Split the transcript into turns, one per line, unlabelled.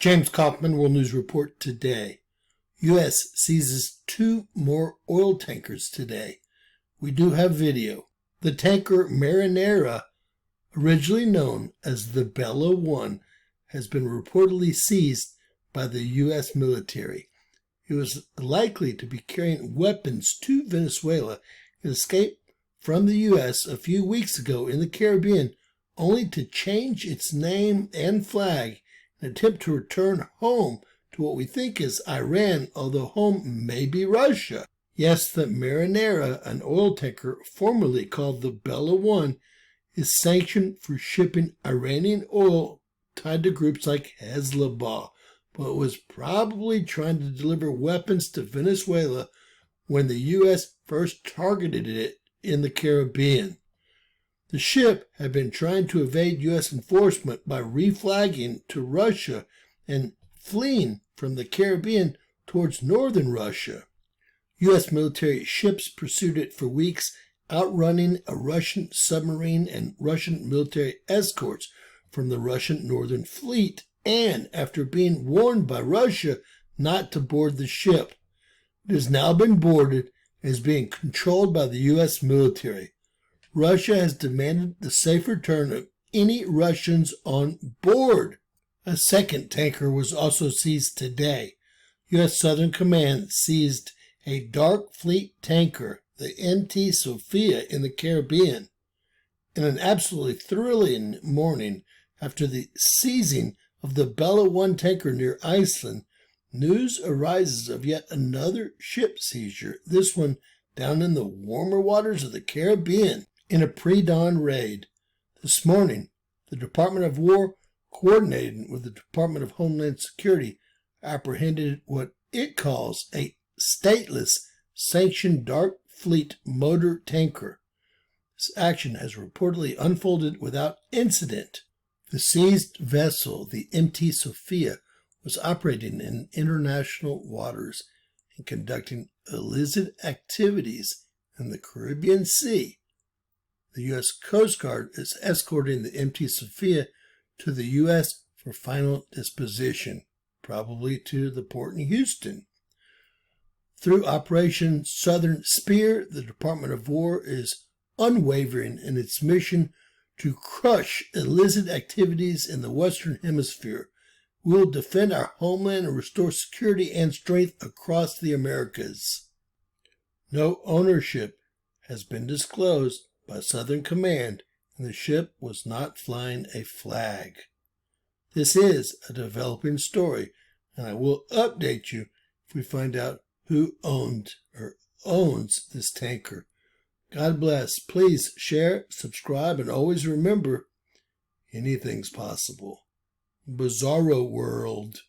James Kaufman, World News Report today. U.S. seizes 2 more oil tankers today. We do have video. The tanker Marinera, originally known as the Bella 1, has been reportedly seized by the U.S. military. It was likely to be carrying weapons to Venezuela. It escaped from the U.S. a few weeks ago in the Caribbean, only to change its name and flag in an attempt to return home to what we think is Iran, although home may be Russia. Yes, the Marinera, an oil tanker formerly called the Bella 1, is sanctioned for shipping Iranian oil tied to groups like Hezbollah, but was probably trying to deliver weapons to Venezuela when the U.S. first targeted it in the Caribbean. The ship had been trying to evade U.S. enforcement by reflagging to Russia and fleeing from the Caribbean towards northern Russia. U.S. military ships pursued it for weeks, outrunning a Russian submarine and Russian military escorts from the Russian Northern Fleet, and after being warned by Russia not to board the ship. It has now been boarded and is being controlled by the U.S. military. Russia has demanded the safe return of any Russians on board. A second tanker was also seized today. U.S. Southern Command seized a Dark Fleet tanker, the MT Sophia, in the Caribbean. In an absolutely thrilling morning after the seizing of the Bella 1 tanker near Iceland, news arises of yet another ship seizure, this one down in the warmer waters of the Caribbean in a pre-dawn raid. This morning, the Department of War, coordinating with the Department of Homeland Security, apprehended what it calls a stateless, sanctioned Dark Fleet motor tanker. This action has reportedly unfolded without incident. The seized vessel, the MT Sophia, was operating in international waters and conducting illicit activities in the Caribbean Sea. The U.S. Coast Guard is escorting the MT Sophia to the U.S. for final disposition, probably to the port in Houston. Through Operation Southern Spear, the Department of War is unwavering in its mission to crush illicit activities in the Western Hemisphere. We will defend our homeland and restore security and strength across the Americas. No ownership has been disclosed by Southern Command, and the ship was not flying a flag. This is a developing story, and I will update you if we find out who owns this tanker. God bless. Please share, subscribe, and always remember, anything's possible. Bizarro world.